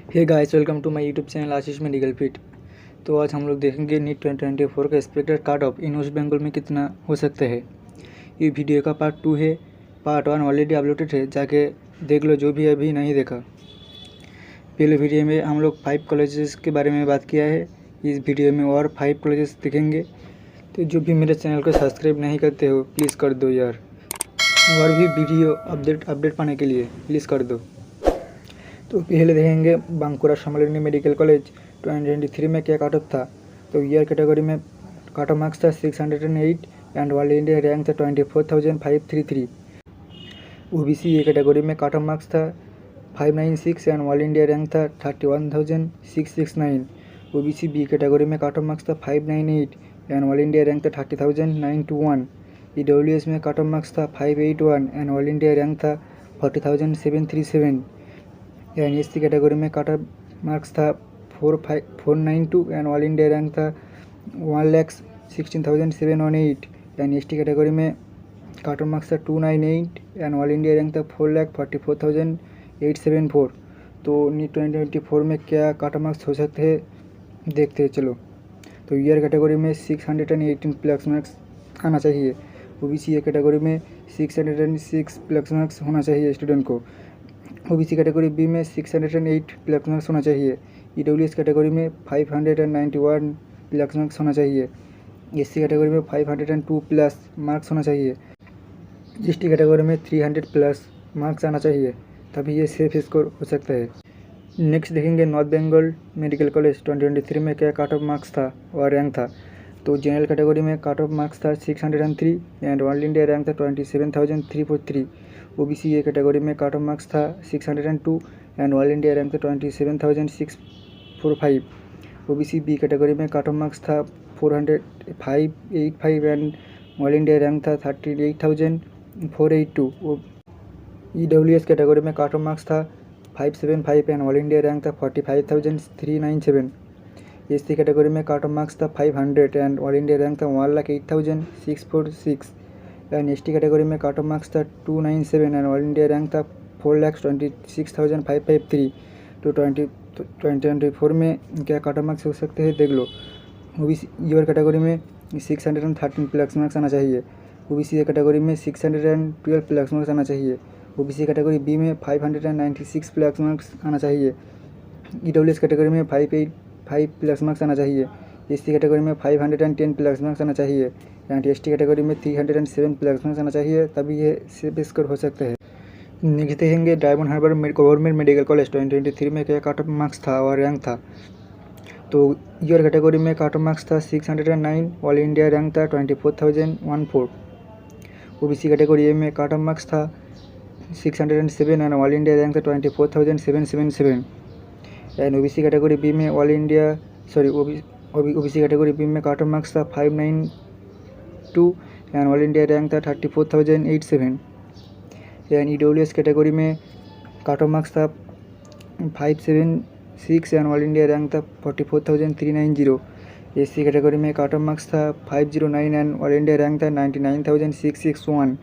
Hey guys, welcome to my YouTube channel Ashish medical fit. तो आज हम लोग देखेंगे नीट 2024 का expected cut off in West Bengal में कितना हो सकता है। ये वीडियो का पार्ट 2 है। पार्ट 1 ऑलरेडी अपलोडेड है, जाके देख लो जो भी अभी नहीं देखा। पहले वीडियो में हम लोग 5 कॉलेजेस के बारे में बात किया है। इस वीडियो में और 5 कॉलेजेस देखेंगे। तो जो भी मेरे चैनल को सब्सक्राइब नहीं करते हो प्लीज़ कर दो यार, और भी वीडियो अपडेट पाने के लिए प्लीज़ कर दो। तो पहले देखेंगे बांकुरा सम्मेलनी मेडिकल कॉलेज 2023 में क्या कट ऑफ था। तो ईयर कैटेगरी में कट ऑफ मार्क्स था 608 एंड ऑल इंडिया रैंक था 24,533। ओबीसी ए कैटेगरी में कट ऑफ मार्क्स था 596 एंड ऑल इंडिया रैंक था 31,669। ओबीसी बी कैटेगरी में कट ऑफ मार्क्स था 598 एंड ऑल इंडिया रैंक था 30,921। ईडब्ल्यूएस में कट ऑफ मार्क्स था 581 एंड ऑल इंडिया रैंक था 40,737। एन एस सी कैटेगरी में कट ऑफ मार्क्स था 492 एंड ऑल इंडिया रैंक था 1,16,718। एन एस टी कैटेगरी में कट ऑफ मार्क्स था 298 एंड ऑल इंडिया रैंक था 4,44,874। तो नीट 2024 में क्या कट ऑफ मार्क्स हो सकते हैं देखते हैं चलो। तो ईयर कैटेगरी में 618 प्लस मार्क्स आना चाहिए। ओबीसी कैटेगरी में 606 प्लस मार्क्स होना चाहिए स्टूडेंट को। ओबीसी कैटेगरी बी में 608 प्लस मार्क्स होना चाहिए। ईडब्ल्यूएस कैटेगरी में 591 प्लस मार्क्स होना चाहिए। एससी कैटेगरी में 502 प्लस मार्क्स होना चाहिए। एसटी कैटेगरी में 300 प्लस मार्क्स आना चाहिए, तभी ये सेफ स्कोर हो सकता है। नेक्स्ट देखेंगे नॉर्थ बंगाल मेडिकल कॉलेज 2023 में क्या कट ऑफ मार्क्स था और रैंक था। तो जनरल कैटेगरी में कट ऑफ मार्क्स था 603 एंड ऑल इंडिया रैंक था 27,343। ओबीसी ए कैटेगरी में कट ऑफ मार्क्स था 602 एंड ऑल इंडिया रैंक था 27,645। ओबीसी बी कैटेगरी में कट ऑफ मार्क्स था 485 एंड ऑल इंडिया रैंक था 38,482। ईडब्ल्यूएस कैटेगरी में कट ऑफ मार्क्स था 575 एंड ऑल इंडिया रैंक था 45,397। एससी कैटेगरी में कट ऑफ मार्क्स था 500 एंड ऑल इंडिया रैंक था 1,08,646। एंड एसटी कैटेगरी में कट ऑफ मार्क्स था 297 एंड ऑल इंडिया रैंक था 4,26,553। तो 2024 में क्या कट ऑफ मार्क्स हो सकते हैं देख लो। ओबीसी ईयर कैटेगरी में 613 प्लस मार्क्स आना चाहिए। ओबीसी कैटेगरी में 612 प्लस मार्क्स आना चाहिए। ओबीसी कैटेगरी बी में 596 प्लस मार्क्स आना चाहिए। ईडब्ल्यूएस कैटेगरी में 585 प्लस मार्क्स आना चाहिए। एससी कैटेगरी में 510 प्लस मार्क्स आना चाहिए। एंड एसटी कैटेगरी में 307 प्लस मार्क्स आना चाहिए, तभी ये सेफ स्कोर हो सकता है। नेक्स्ट देखेंगे Diamond Harbour government medical college 2023 में क्या कट ऑफ मार्क्स था और रैंक था। तो ईयर कैटेगरी में कट ऑफ मार्क्स था 609, ऑल इंडिया रैंक था 24,014। ओबीसी कैटेगरी ए में कट ऑफ मार्क्स था 607 एंड ऑल इंडिया रैंक था 24,777। एंड ओबीसी कैटेगरी बी में ओबीसी कैटेगरी बी में कट ऑफ मार्क्स था 592 एंड ऑल इंडिया रैंक था 34,087। एंड ईडब्ल्यूएस कैटेगरी में कट ऑफ मार्क्स था 576 एंड ऑल इंडिया रैंक था 44,390। SC category में कट ऑफ मार्क्स था 509 एंड ऑल इंडिया रैंक था 99,661।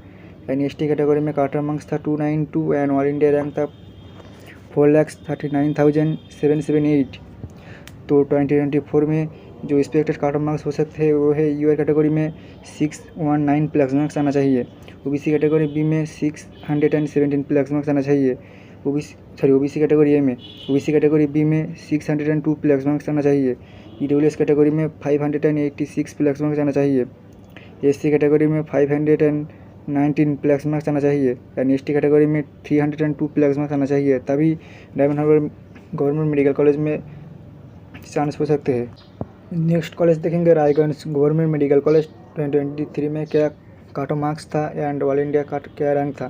एंड एसटी कैटेगरी में कट ऑफ मार्क्स था 292 एंड ऑल इंडिया रैंक था 4,39,778। तो 2024 में जो एक्सपेक्टेड कट ऑफ मार्क्स हो सकते हैं वो है ईयर कैटेगरी में 619 प्लस मार्क्स आना चाहिए। ओबीसी कैटेगरी बी में 617 प्लस मार्क्स आना चाहिए। ओबीसी कैटेगरी ए में ओबीसी कैटेगरी बी में 602 प्लस मार्क्स आना चाहिए। ईडब्ल्यूएस कैटेगरी में 586 प्लस मार्क्स आना चाहिए। एससी कैटेगरी में 519 प्लस मार्क्स आना चाहिए। एंड एसटी कैटेगरी में 302 प्लस मार्क्स आना चाहिए, तभी Diamond Harbour government medical college में चांस हो सकते हैं। नेक्स्ट कॉलेज देखेंगे रायगंज गवर्नमेंट मेडिकल कॉलेज 2023 में क्या कट ऑफ मार्क्स था एंड ऑल इंडिया क्या रैंक था।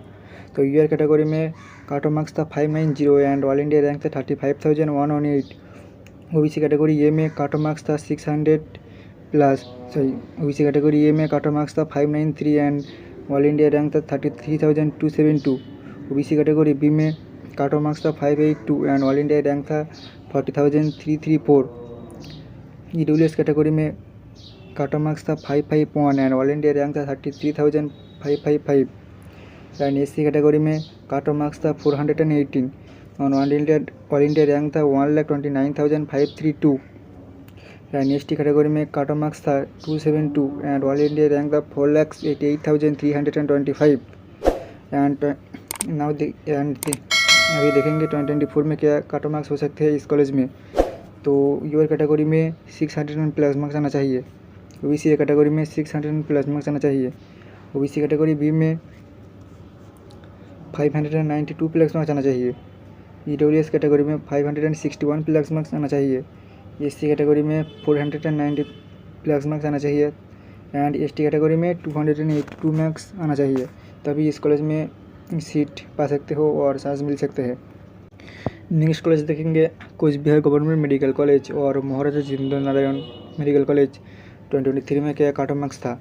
तो ईयर कैटेगरी में कट ऑफ मार्क्स था 590 एंड ऑल इंडिया रैंक था 35,118। ओबीसी कैटेगरी ए में कट ऑफ मार्क्स था 600 प्लस ओबीसी कैटेगरी ए में कट ऑफ मार्क्स था 593 एंड ऑल इंडिया रैंक था 33,272। ओबीसी कैटेगरी बी में कट ऑफ मार्क्स था 582 एंड ऑल इंडिया रैंक था 40,334। EWS category में कट ऑफ मार्क्स था 551 एंड ऑल इंडिया रैंक था 33,555। एंड एससी कैटेगरी में कट ऑफ मार्क्स था 418 और ऑल इंडिया रैंक था 1,29,532 एंड एस टी कैटेगरी में कट ऑफ मार्क्स था 272 एंड ऑल इंडिया रैंक था 4,88,325 एंड अभी देखेंगे 2024 में क्या कट ऑफ मार्क्स हो सकते हैं इस कॉलेज में। तो यूआर कैटेगरी में 600 प्लस मार्क्स आना चाहिए, ओबीसी कैटेगरी में 600 प्लस मार्क्स आना चाहिए, ओबीसी कैटेगरी बी में 592 प्लस मार्क्स आना चाहिए, ईडब्ल्यूएस कैटेगरी में 561 प्लस मार्क्स आना चाहिए, एससी कैटेगरी में 490 प्लस मार्क्स आना चाहिए एंड एसटी कैटेगरी में 282 मार्क्स आना चाहिए, तभी इस कॉलेज में सीट पा सकते हो और चांस मिल सकते हैं। नेक्स्ट कॉलेज देखेंगे coach Bihar government medical college और महाराजा जितेंद्र नारायण मेडिकल कॉलेज। 2023 में क्या कट ऑफ मार्क्स था?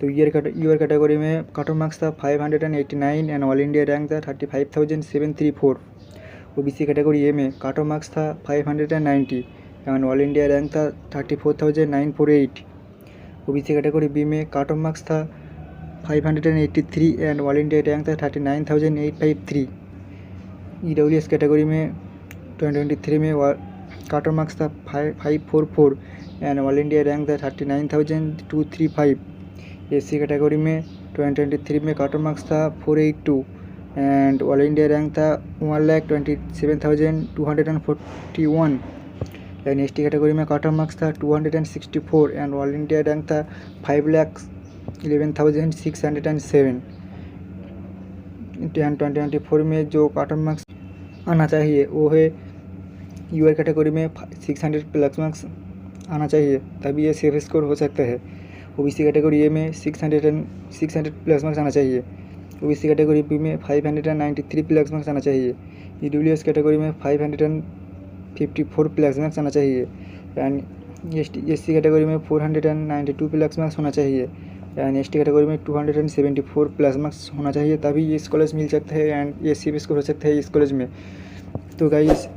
तो यूआर कैटेगरी में कट ऑफ मार्क्स था 589 एंड ऑल इंडिया रैंक था 35,734। ओबीसी कैटेगरी ए में कट ऑफ मार्क्स था 590 एंड ऑल इंडिया रैंक था 34,948। ओबीसी कैटेगरी बी में कट ऑफ मार्क्स था 583 एंड ऑल इंडिया रैंक था 39,853। ईडब्ल्यूएस कैटेगरी में 2023 में कट ऑफ मार्क्स था 544 एंड ऑल इंडिया रैंक था 39,235। एससी कैटेगरी में 2023 में कट ऑफ मार्क्स था 482 एंड ऑल इंडिया रैंक था 1,27,241 एंड एसटी कैटेगरी में कट ऑफ मार्क्स था 264 एंड ऑल इंडिया रैंक था 5,11,607। 2024 में जो कट ऑफ मार्क्स आना चाहिए वो है यूआर कैटेगरी में 600 प्लस मार्क्स आना चाहिए, तभी ये सेफ स्कोर हो सकता है। ओबीसी कैटेगरी ए में 600 प्लस मार्क्स आना चाहिए, ओबीसी कैटेगरी बी में 593 प्लस मार्क्स आना चाहिए, ईडब्ल्यूएस कैटेगरी में 554 प्लस मार्क्स आना चाहिए एंड एससी कैटेगरी में 492 प्लस मार्क्स होना चाहिए एंड एसटी कैटेगरी में 274 प्लस मार्क्स होना चाहिए, तभी इस कॉलेज मिल सकते हैं एंड ये सेफ स्कोर हो सकता है इस कॉलेज में। तो गाइस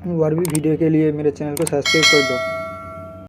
और भी वीडियो के लिए मेरे चैनल को सब्सक्राइब कर दो।